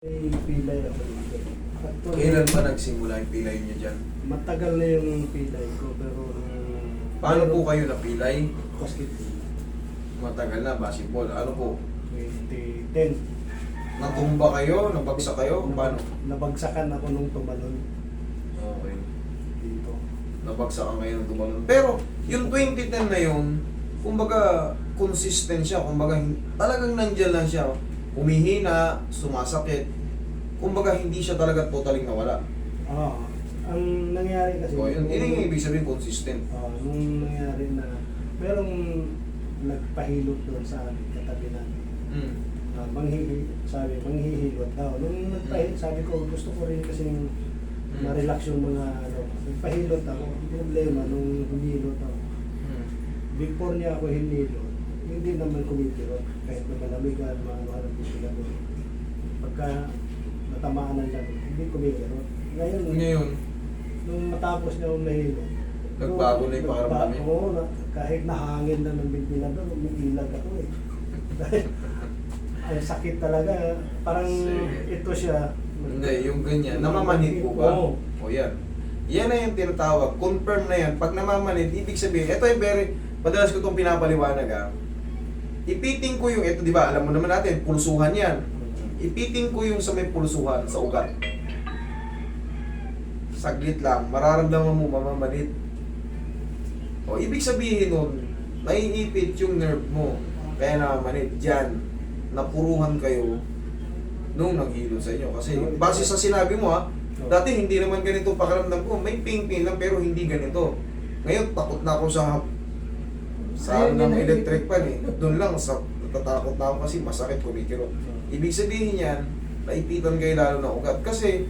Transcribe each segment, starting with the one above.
May pilay ako dito. Actually, Kailan ba nagsimula yung pilay niyo dyan? matagal na yung pilay ko pero Paano po kayo napilay? basketball. Matagal na, basketball. Ano po? 2010. Natumba kayo? Nabagsak kayo? Paano? Nabagsakan ako nung tumalon Okay. dito. Nabagsakan kayo ng tumalon. Pero, yung 2010 na yun, kumbaga, consistent siya. Kumbaga, talagang nandyan lang siya. Humihina, sumasakit. Kumbaga, hindi siya talaga totaling nawala. Ang nangyari kasi So, yun yung ibig sabihin consistent. nung nangyari na merong nagpahilot doon sa amin, katabi namin. Mm. Manghihilot daw. Nung nagpahilot, sabi ko, gusto ko rin kasi ma-relax yung mga nagpahilot ako. Ang problema nung humilot ako. Mm. Before niya ako hinilot, hindi naman kumikirot. Kahit na malamigan, ano ko sila doon. Pagka natamaan ng lamig, hindi kumikirot. Ngayon, Nung matapos niya akong nahilot, nagbago na yung pakiramdam niya. Oo, kahit nahangin na ng bigbilan doon, umiilag ako eh. Dahil ang sakit talaga. Parang Sige. ito siya. Hindi, yung ganyan. Namamanhid po ba? Oo. O yan. Yan na yung tinatawag. Confirm na yan. Pag namamanhid, ibig sabihin, ito yung very, madalas ko itong pinapaliwanag ha. Ipiting ko yung, ito di ba, alam mo naman natin, pulsuhan yan. Ipiting ko yung sa may pulsuhan, sa ugat. Saglit lang, mararamdaman mo mamamanhid. O, ibig sabihin nun, naiipit yung nerve mo. Kaya namamanhid. Diyan, napuruhan kayo nung naghilo sa inyo. Kasi base sa sinabi mo ha, dati hindi naman ganito pakiramdam ko. May ping-ping lang pero hindi ganito. Ngayon, takot na ako sa ng electric pan eh. Doon lang, natatakot na ako kasi masakit kumikirot. Ibig sabihin yan, naipitan kayo lalo na ugat. Kasi,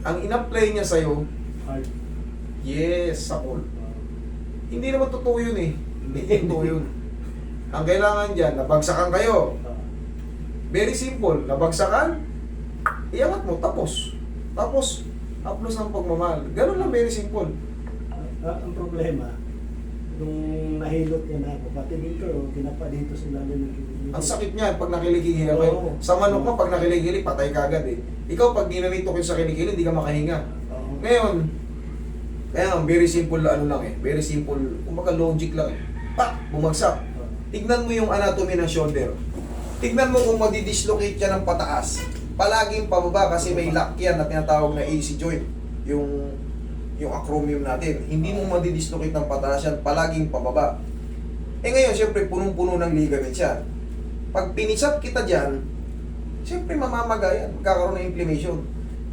ang in-apply niya sa'yo, Hard. yes, sakol. Hindi naman totoo yun eh. Hindi totoo yun. Ang kailangan dyan, nabagsakan kayo. Very simple. Nabagsakan, iangat mo, tapos. Tapos, haplos ng pagmamahal. Ganun lang, very simple. Ang problema, nung nahilot niya na ako, pati dito, kinapa dito sila ng Ang sakit niyan pag nakiligili kayo. Oo. Sa manok mo, pag nakiligili, patay ka agad eh. Ikaw, pag ginanito kayo sa kiligili, hindi ka makahinga. Oo. Ngayon, kaya very simple na ano lang eh. Very simple, kumbaga logic lang eh. Pak! Bumagsak. Tignan mo yung anatomy ng shoulder. Tignan mo kung madidislocate yan ng pataas. Palaging pababa kasi may lock yan na tinatawag na AC joint. Yung acromion natin. Hindi mo madidislocate ng pataas yan, palaging pababa. Eh ngayon, siyempre, punong-puno ng ligament siya. Pag pinisat kita dyan, siyempre mamamaga yan. Magkakaroon ng inflammation.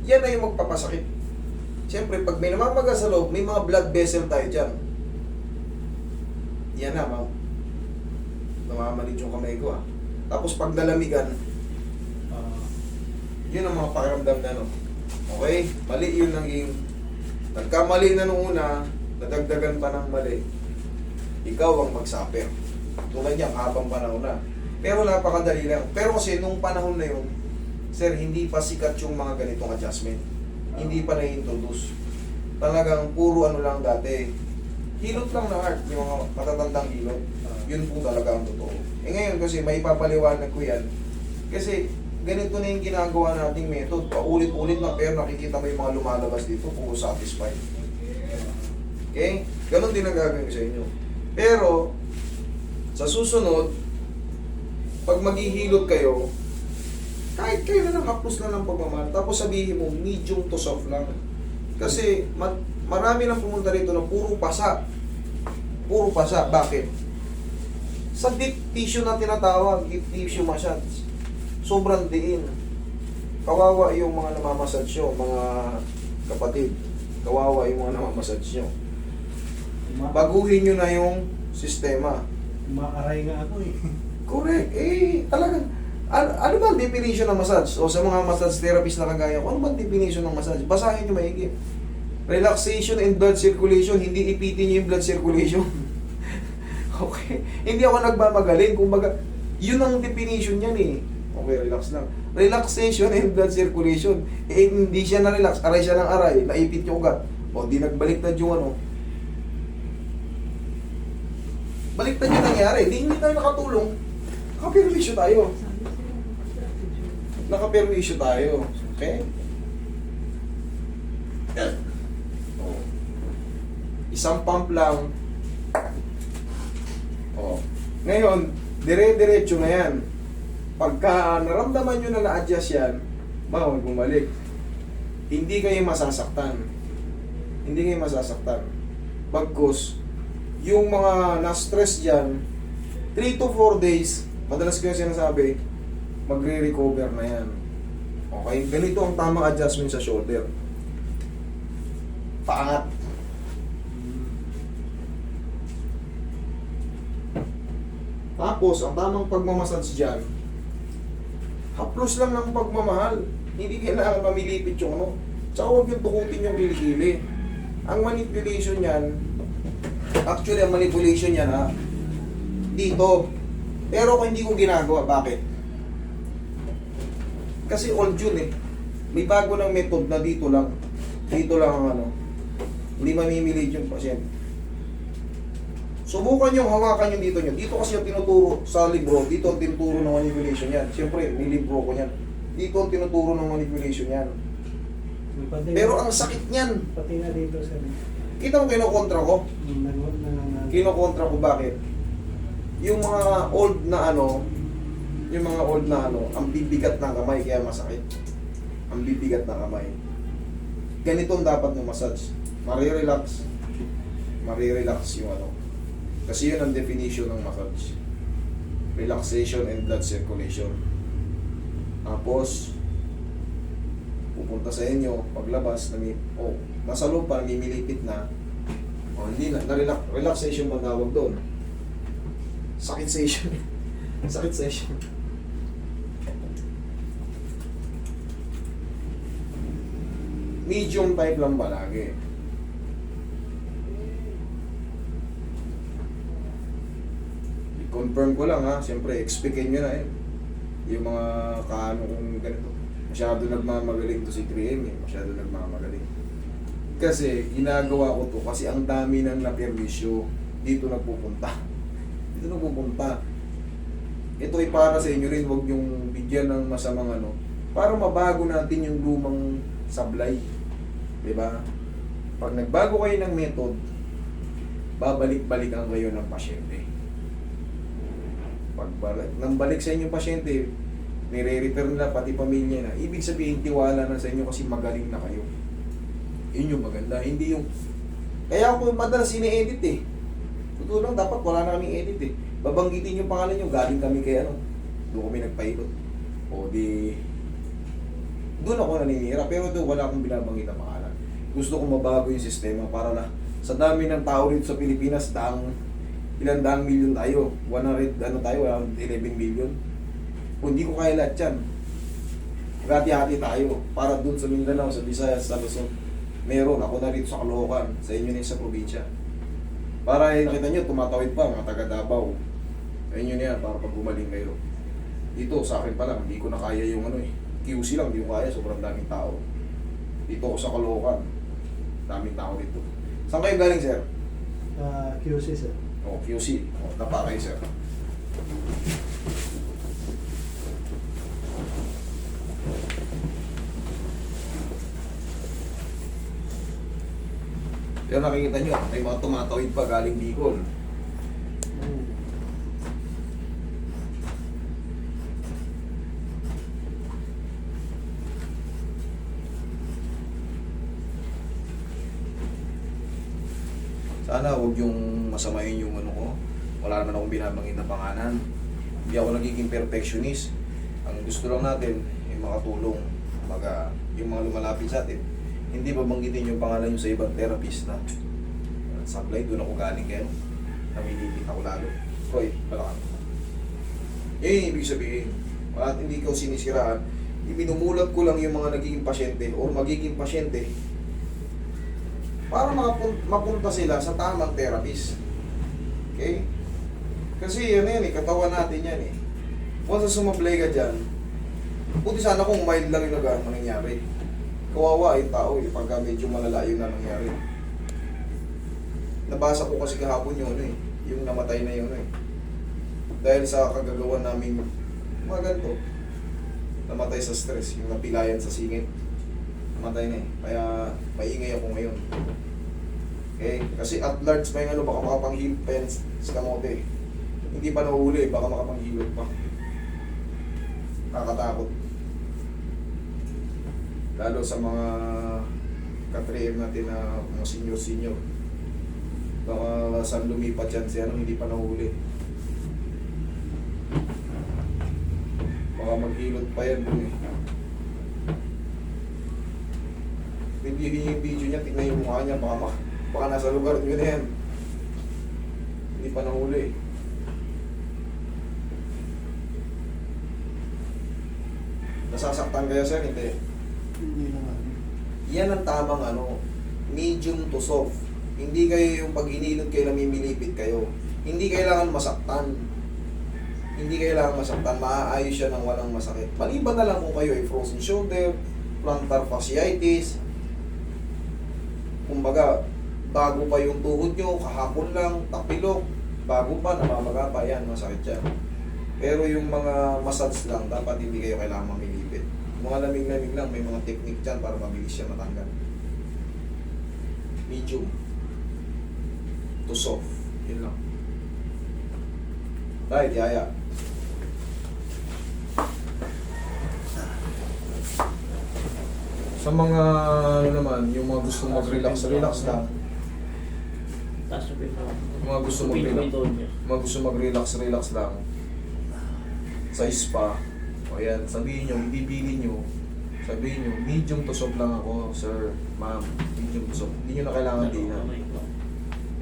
Yan na yung magpapasakit. Siyempre, pag may namamaga sa loob, may mga blood vessel tayo dyan. Yan na, ma'am. Namamalit yung kamay ko, ah. Tapos pag nalamigan, yun ang mga pakiramdam na, no? Okay? Mali yun naging... Nagkamali na nung una, nadagdagan pa ng mali. Ikaw ang mag-suffer. Tulad niya, habang panahon na. Pero napakadali lang. Pero kasi nung panahon na yun, sir, hindi pa sikat yung mga ganitong adjustment. Hindi pa na-introduce. Talagang puro ano lang dati. Hilot lang na heart, yung mga matatandang hilot. Yun po talaga ang totoo. Eh ngayon kasi may ipapaliwanag ko yan. Kasi ganito na yung ginagawa nating method. Paulit-ulit na pero nakikita mo yung mga lumalabas dito, puro satisfied. Okay? Ganon din ang gagawin ko sa inyo. Pero, sa susunod, pag maghihilot kayo, kahit kayo na lang, haplos na lang pagmamahal. Tapos sabihin mo, medium to soft lang. Kasi marami nang pumunta rito na puro pasa. Puro pasa. Bakit? Sa deep tissue na tinatawag, deep tissue massage, sobrang diin. Kawawa yung mga namamassage nyo, mga kapatid. Kawawa yung mga namamassage nyo. Baguhin nyo na yung sistema. Maaray nga ako eh. Correct. Eh, talagang, ano ba ang definition ng massage? O sa mga massage therapist na kagaya ko, ano ba ang definition ng massage? Basahin nyo maigi. Relaxation and blood circulation, hindi ipitin nyo yung blood circulation. Okay? Hindi ako nagmamagaling. Kumbaga, yun ang definition niyan eh. Okay, relax lang. Relaxation and blood circulation. Eh, hindi siya na-relax. Aray siya ng aray. Naipit yung ugat. O, di nagbaliktad yung ano. Baliktad yung nangyari. Hindi tayo nakatulong. Nakaperwisyo tayo. Nakaperwisyo tayo. Okay? Yan. Oh. Isang pump lang. Oh. Ngayon, dire-diretso na yan. Pagka naramdaman nyo na na-adjust yan, bawal bumalik. Hindi kayo masasaktan. Hindi kayo masasaktan. Bagkus, yung mga na-stress dyan, 3 to 4 days, madalas ko yung sinasabi, magre-recover na yan. Okay? Ganito ang tamang adjustment sa shoulder. Paangat. Tapos, ang tamang pagmamassage dyan, haplos lang ng pagmamahal. Hindi kailangan mamilipit yung ano. Tsaka huwag yung tukutin yung kilikili. Ang manipulation yan, actually ang manipulation yan ha, dito. Pero kung hindi ko ginagawa, bakit? Kasi old yun eh. May bago ng method na dito lang. Dito lang ang ano. Hindi mamimilit yung pasyente. Subukan nyo, hawakan yung dito nyo. Dito kasi yung tinuturo sa libro. Dito ang tinuturo ng manipulation yan. Siyempre, may libro ko yan. Dito ang tinuturo ng manipulation yan. Pero ang sakit niyan. Pati na dito sa Kita mo kinokontra ko? Kinokontra ko bakit? Yung mga old na ano, ang bibigat ng kamay kaya masakit. Ang bibigat ng kamay. Ganito ang dapat ng massage. Marirelax. Marirelax yung ano. Kasi yun ang definition ng massage. Relaxation and blood circulation. Tapos, pupunta sa inyo, paglabas, nasa loob pa, namimilipit na. Hindi na, relaxation ba tawag doon? Sakit session. Sakit session. Medium type lang ba lagi? I-confirm ko lang ha, siyempre expectin nyo na yung mga kaano kung ganito. Masyado nagmamagaling to si 3M eh. Masyado nagmamagaling. Kasi ginagawa ko to kasi ang dami ng naperwisyo dito nagpupunta. Dito nagpupunta. Ito ay para sa inyo rin, huwag yung bigyan ng masamang ano. Para mabago natin yung lumang sablay. Diba? Pag nagbago kayo ng method, babalik-balikan kayo ng pasyente. Pag nang balik sa inyong pasyente, nire-refer nila pati pamilya na. Ibig sabihin, tiwala na sa inyo kasi magaling na kayo. Yun yung maganda. Hindi yung... Kaya ako madalas ini-edit eh. Totoo lang, dapat wala na kaming edit eh. Babanggitin yung pangalan nyo, galing kami kay ano. Doon kami nagpaikot. O di... Doon ako naninira, pero doon wala akong binabanggit ang pangalan. Gusto kong mabago yung sistema para na sa dami ng tao dito sa Pilipinas, ilang daang milyon tayo. 100, ano tayo, 11 million. Kung hindi ko kaya lahat yan, hati-hati tayo para dun sa Mindanao, sa Visayas, sa Luzon. Meron, ako na rito sa Caloocan, sa inyo na sa probinsya. Para nakita nyo, tumatawid pa, mga taga Davao. Sa inyo na yan, para pag gumaling kayo. Dito, sa akin pa lang, hindi ko na kaya yung ano eh. QC lang, hindi ko kaya, sobrang daming tao. Dito ako sa Caloocan, daming tao dito. Saan kayo galing, sir? QC, sir. O, QC. O, tapa kayo, sir. Pero nakikita nyo, may mga tumatawid pa galing Bicol. Sana huwag yung masamayin yung ano ko. Wala naman akong binabanggit na pangalan. Hindi ako nagiging perfectionist. Ang gusto lang natin, yung makatulong. Yung mga lumalapit sa atin. Hindi babanggitin yung pangalan yung sa ibang therapist na sablay, doon ako galing kayo. Namilipit ako lalo. Roy, balakan. Ibig sabihin, at hindi ko sinisiraan, ibinumulat ko lang yung mga nagiging pasyente o magiging pasyente para mapunta sila sa tamang therapist. Okay? Kasi yan yan katawan natin yan eh. Once na sumablay ka dyan, buti sana kung mild lang yung nangyari. Kawawa yung tao eh, pagka medyo malala yung nangyari. Nabasa ko kasi kahapon yung ano eh, yung namatay na yun eh. Dahil sa kagagawa namin mga ganito. namatay sa stress, yung napilayan sa singit. Namatay na eh. Kaya maingay ako ngayon. Okay? Kasi at large pa yung ano, baka makapanghilot pa yan sa kamote. Hindi pa nahuli, baka makapanghilot pa. Nakakatakot. Lalo sa mga ka-3M natin na mga senior. Baka saan lumipat yan si ano, hindi pa nahuli. Baka maghilot pa yan dun eh. Yung video niya, tignan yung mukha niya, baka nasa lugar nyo na yan. Hindi pa nahuli. Nasasaktan kayo sir? Hindi. Hindi naman. Yan ang tamang ano, medium to soft. Hindi kayo yung pag hinilot kayo namimilipit kayo. Hindi kailangan masaktan. Hindi kailangan masaktan. Maaayos siya ng walang masakit. Maliban na lang kung kayo ay frozen shoulder, plantar fasciitis. Kumbaga, bago pa yung tuhod nyo, kahapon lang, tapilok, bago pa, namamaga pa, yan, masakit yan. Pero yung mga massage lang, dapat hindi kayo kailangan mamilipit. Mga lamig-lamig lang, may mga technique dyan para mabilis siya matanggal. Medium to soft. Yun lang. Right, yaya. Sa mga ano naman, yung mga gusto mag-relax, relax lang. Taas yung pinto. Yung mga gusto mag-relax, mga gusto mag-relax, relax lang. Sa spa, o yan, sabihin nyo, ibibili nyo, sabihin nyo, medium to soft lang ako, sir, ma'am, medium to soft. Hindi nyo na kailangan dinan.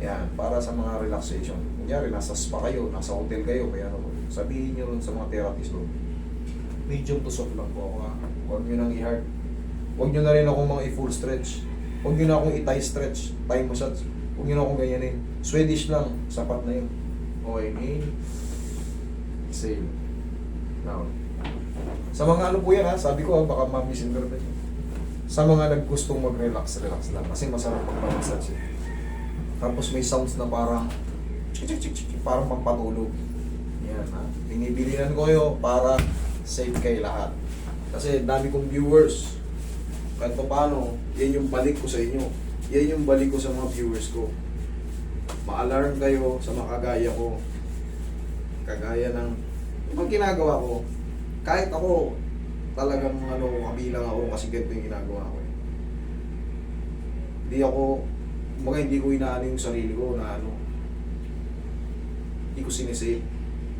Yan, para sa mga relaxation. Kunyari, nasa spa kayo, nasa hotel kayo, kaya ano, sabihin nyo rin sa mga therapist doon, medium to soft lang po ako ha. Huwag nyo nang i-hard. Huwag nyo na rin akong mga i-full stretch. Huwag nyo na akong i-thigh stretch, thigh massage. Huwag nyo na akong ganyanin. Swedish lang, sapat na yun. Okay, inhale. Exhale. Now, sa mga ano po yan ha, sabi ko ha, baka ma-misinterpret. Sa mga naggustong mag-relax, relax lang. Kasi masarap mag-massage eh. Tapos may sounds na parang parang pagpatulog. Yan ha. Binibilinan ko kayo para safe kayo lahat. Kasi dami kong viewers. Kahit pa paano, yan yung balik ko sa inyo. Yan yung balik ko sa mga viewers ko. Ma-alarm kayo sa mga kagaya ko. Kagaya ng pag ginagawa ko, kahit ako talagang ano, kabilang ako kasi ganito yung ginagawa ko. Hindi ko inaano yung sarili ko na ano. Hindi ko sinisave.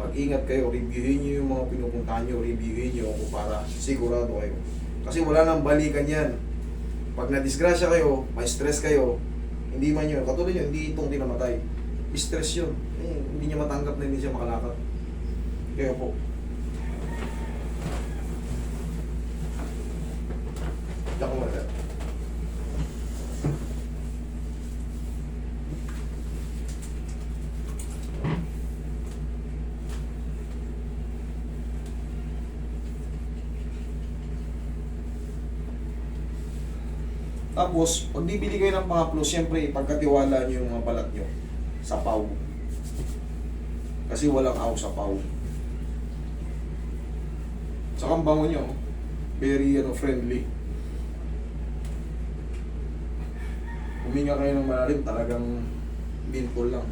Mag-ingat kayo, reviewin nyo yung mga pinupuntahan nyo, reviewin nyo ako para sigurado kayo. Kasi wala nang balikan yan. Pag na-disgrasya kayo, may stress kayo, hindi man yun. Katulad yun, hindi itong dinamatay. Stress yun. Hindi niya matanggap na hindi siya makalakad. Kaya po. Diyan ko muna. Tapos, pag bibili kayo ng pangaplo, siyempre, pagkatiwala nyo yung mga balat nyo sa paw. Kasi walang aw sa paw. Saka ang bango nyo, very friendly. Huminga kayo ng malalim, talagang binpol lang.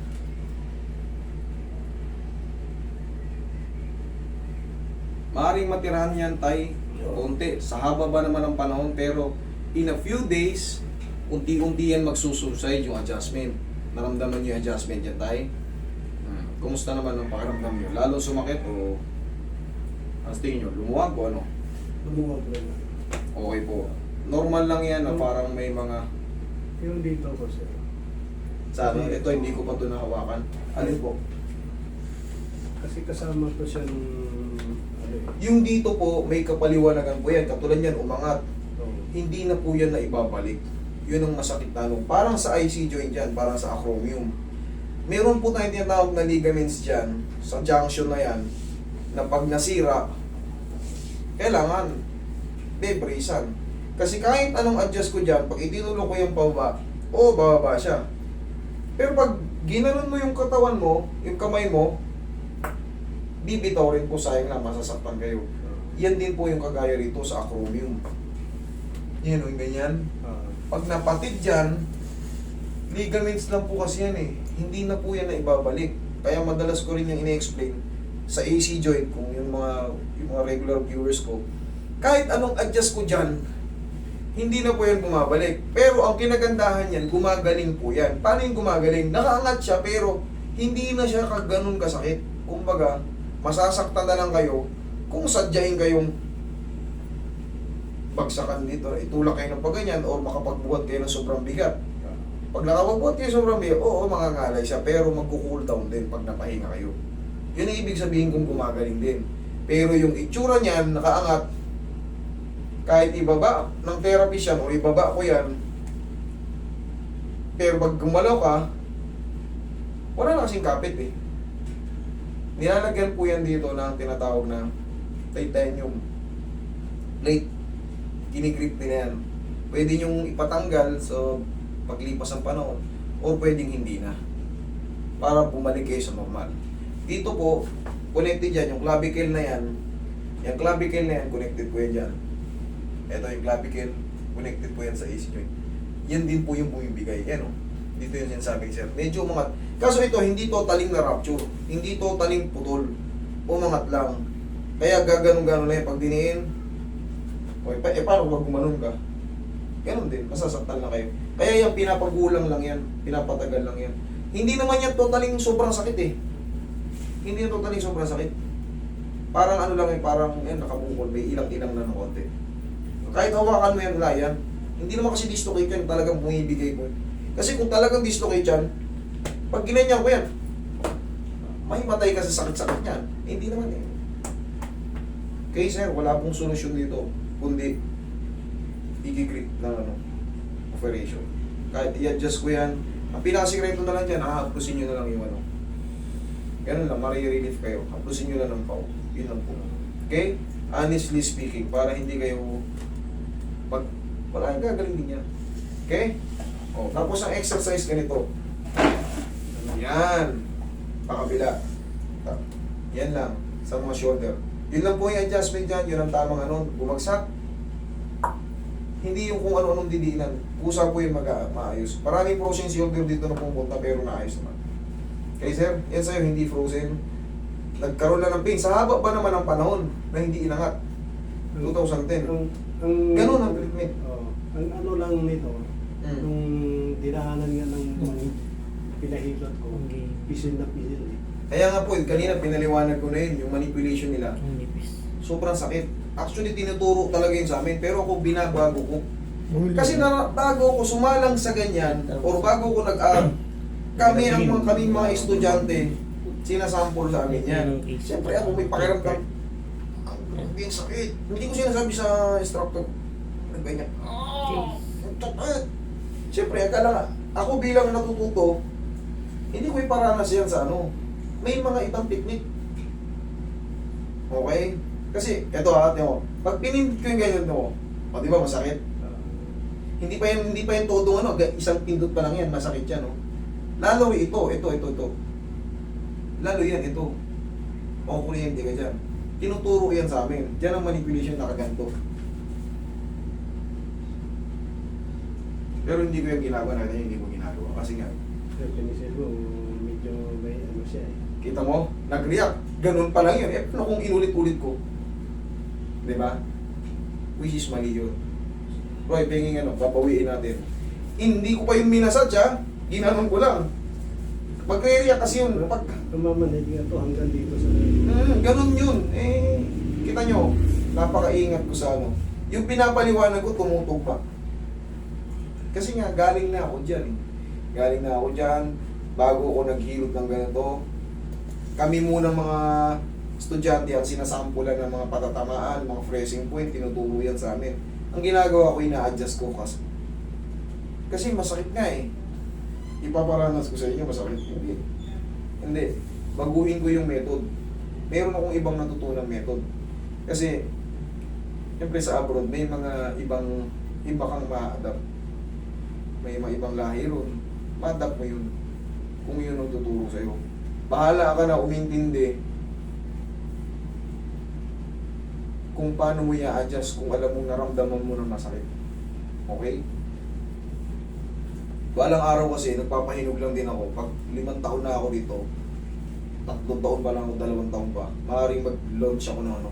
Maaring matirahan yan, tay, konti. Sa haba ba naman ng panahon, pero in a few days, unti-unti yan magsusubside yung adjustment. Naramdaman nyo yung adjustment yan, tay? Kumusta naman ang pakiramdam nyo? Lalo sumakit o ang tingin nyo? Lumuwag o ano? Lumuwag na lang. Okay po. Normal lang yan na parang may mga... Yung dito ko sir. Sa ano, ito hindi ko pa ito nahawakan. Alin po? Kasi kasama ko siya nung ano eh. Yung dito po, may kapaliwanagan po yan. Katulad yan, umangat. Oh. Hindi na po yan na ibabalik. Yun ang masakit na nung. Parang sa IC joint dyan, parang sa acromion. Meron po tayong tinatawag na ligaments dyan, sa junction na yan, na pag nasira, kailangan bebrasan. Kasi kahit anong adjust ko dyan, pag itinulong ko yung pababa, bababa siya. Pero pag ginanon mo yung katawan mo, yung kamay mo, bibitaw rin po, sayang lang, masasaktan kayo. Yan din po yung kagaya rito sa acromion. Yan o, yung ganyan. Pag napatid dyan, ligaments lang po kasi yan eh. Hindi na po yan na ibabalik. Kaya madalas ko rin yung ine-explain sa AC joint, kung yung mga regular viewers ko, kahit anong adjust ko dyan, hindi na po yan bumabalik. Pero ang kinagandahan yan, gumagaling po yan. Paano yung gumagaling? Nakaangat siya pero hindi na siya kaganon kasakit. Kumbaga, masasaktan na lang kayo kung sadyain kayong bagsakan dito, itulak kayo ng pagganyan o makapagbuhat kayo ng sobrang bigat. Pag nakapagbuhat kayo sobrang bigat, oo, mangangalay siya, pero magko-cool down din pag napahinga kayo. Yun ang ibig sabihin kung gumagaling din. Pero yung itsura niyan, nakaangat, kahit ibaba ng therapist yan o ibaba ko yan, pero pag gumalaw ka, wala na kasing kapit eh. Nilalagyan po yan dito ng tinatawag na titanium plate. Ginigrip din yan. Pwede nyong ipatanggal sa paglipas ng panahon o pwedeng hindi na para bumalik kayo sa normal. Dito po, connected yan, yung clavicle na yan. Yung clavicle na yan, connected po yan dyan. Ito yung clavicle, connected po yan sa AC joint. Yan din po yung bumibigay. Yan o. Dito yung sinasabi sir. Medyo umangat. Kaso ito, hindi totaling na rupture. Hindi totaling putol. Umangat lang. Kaya gaganon-ganon na yan. Pag diniin, okay, paano pag gumanon ka? Ganon din. Masasaktan na kayo. Kaya yung pinapagulang lang yan. Pinapatagal lang yan. Hindi naman yan totaling sobrang sakit eh. Hindi yan totaling sobrang sakit. Parang ano lang eh, parang yan, nakabungkol. May ilang-ilang na ng konti. Kahit hawakan mo yan, wala yan. Hindi naman kasi dislocate yan, talagang bumibigay mo. Kasi kung talagang dislocate yan, pag ginanyan ko yan, may matay ka sa sakit-sakit niyan. Hindi naman eh. Okay sir, wala pong solusyon dito, kundi i-grip ng operation. Kahit i-adjust ko yan, ang pinakasikreto na lang dyan, haplusin nyo na lang yung ganun lang, marirelief kayo. Haplusin nyo na ng pau. Yun lang po. Okay? Honestly speaking, para hindi kayo wala yung gagaling din yan. Okay? O, tapos ang exercise ganito. Yan. Pakabila. Yan lang. Sa mga shoulder. Yun lang po yung adjustment dyan. Yun ang tamang bumagsak. Hindi yung kung ano-anong didiinan. Kusa po yung maayos. Maraming frozen shoulder dito na pumunta pero naayos naman. Okay sir? Yan sa'yo, hindi frozen. Nagkaroon na ng pain. Sa haba pa naman ang panahon na hindi inangat. 2010. Ganun ang treatment. Ang ano lang nito, nung dinaanan nga ng pinahilot ko, pisil na pisil eh. Kaya nga po, kanina pinaliwanag ko na yun, yung manipulation nila. Sobrang sakit. Actually, tinuturo talaga yun sa amin, pero ako binabago ko. Kasi bago ako sumalang sa ganyan, or bago ko kami mga estudyante, sinasample sa amin yan. Siyempre ako may pakiramdam. Ang sakit. Hindi ko sinasabi sa instructor. Ganyan. Siyempre, akala nga, ako bilang natututo, hindi ko iparanas yan sa may mga ibang technique. Okay? Kasi, eto mo, pag pinindot ko yung ganyan mo, di ba masakit? Hindi pa yan todo isang pindot pa lang yan, masakit yan, Lalo ito. Lalo yan, ito. O kuryente ka dyan. Tinuturo yan sa amin. Diyan ang manipulation nakaganto. Pero hindi ko yung ginagawa natin, hindi mo ginagawa. Kasi nga, Pinisip ko, medyo may siya eh. kita mo, nag-react. Ganun pa lang yun. Kung inulit-ulit ko. Diba? Which is mali yun. Roy, pingin papawiin natin. Hindi ko pa yung minasadya, ginanon ko lang. Mag-react kasi yun. Tumamanhid nga to hanggang dito sa... Ganun yun. Kita nyo, napakaingat ko sa Yung pinapaliwanag ko, tumutugma. Kasi nga, galing na ako dyan. Galing na ako dyan, bago ako naghilot ng ganito. Kami muna mga estudyante ang sinasampulan ng mga patatamaan, mga freezing point, tinuturo yan sa amin. Ang ginagawa ko, ina-adjust ko kasi masakit nga eh. Ipaparanas ko sa inyo, masakit. Hindi. Baguhin ko yung method. Meron akong ibang natutunang method. Kasi, siyempre sa abroad, may mga iba kang ma-adapt. May mga ibang lahi ron. Ma-adapt mo yun. Kung yun ang tuturo sa'yo. Bahala ka na umintindi kung paano mo i-adjust kung alam mong naramdaman mo ng masakit. Okay? Balang araw kasi, nagpapahinog lang din ako. Pag 5 taon na ako dito, 3 taon pa lang ako, 2 taon pa, maaaring mag-launch ako ng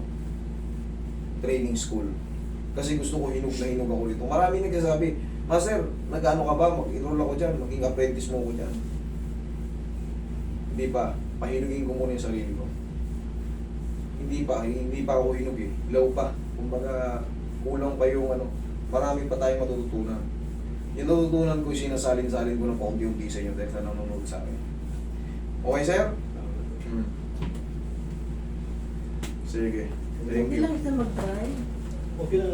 training school. Kasi gusto ko hinog na hinog ako dito. Marami nagsasabi, Master, nag-ano ka ba? Mag-enroll ako dyan, maging apprentice mo ako dyan. Hindi pa, pahinugin ko muna yung sarili ko. Hindi pa ako hinog eh. Low pa. Kumbaga, kulang pa yung marami pa tayong matututunan. Yung natutunan ko, sinasalin-salin ko ng paunti-unti sa inyo dahil sa nanonood sa akin. Okay, sir? Sige. Thank Hindi you. lang siya mag-drive. Okay lang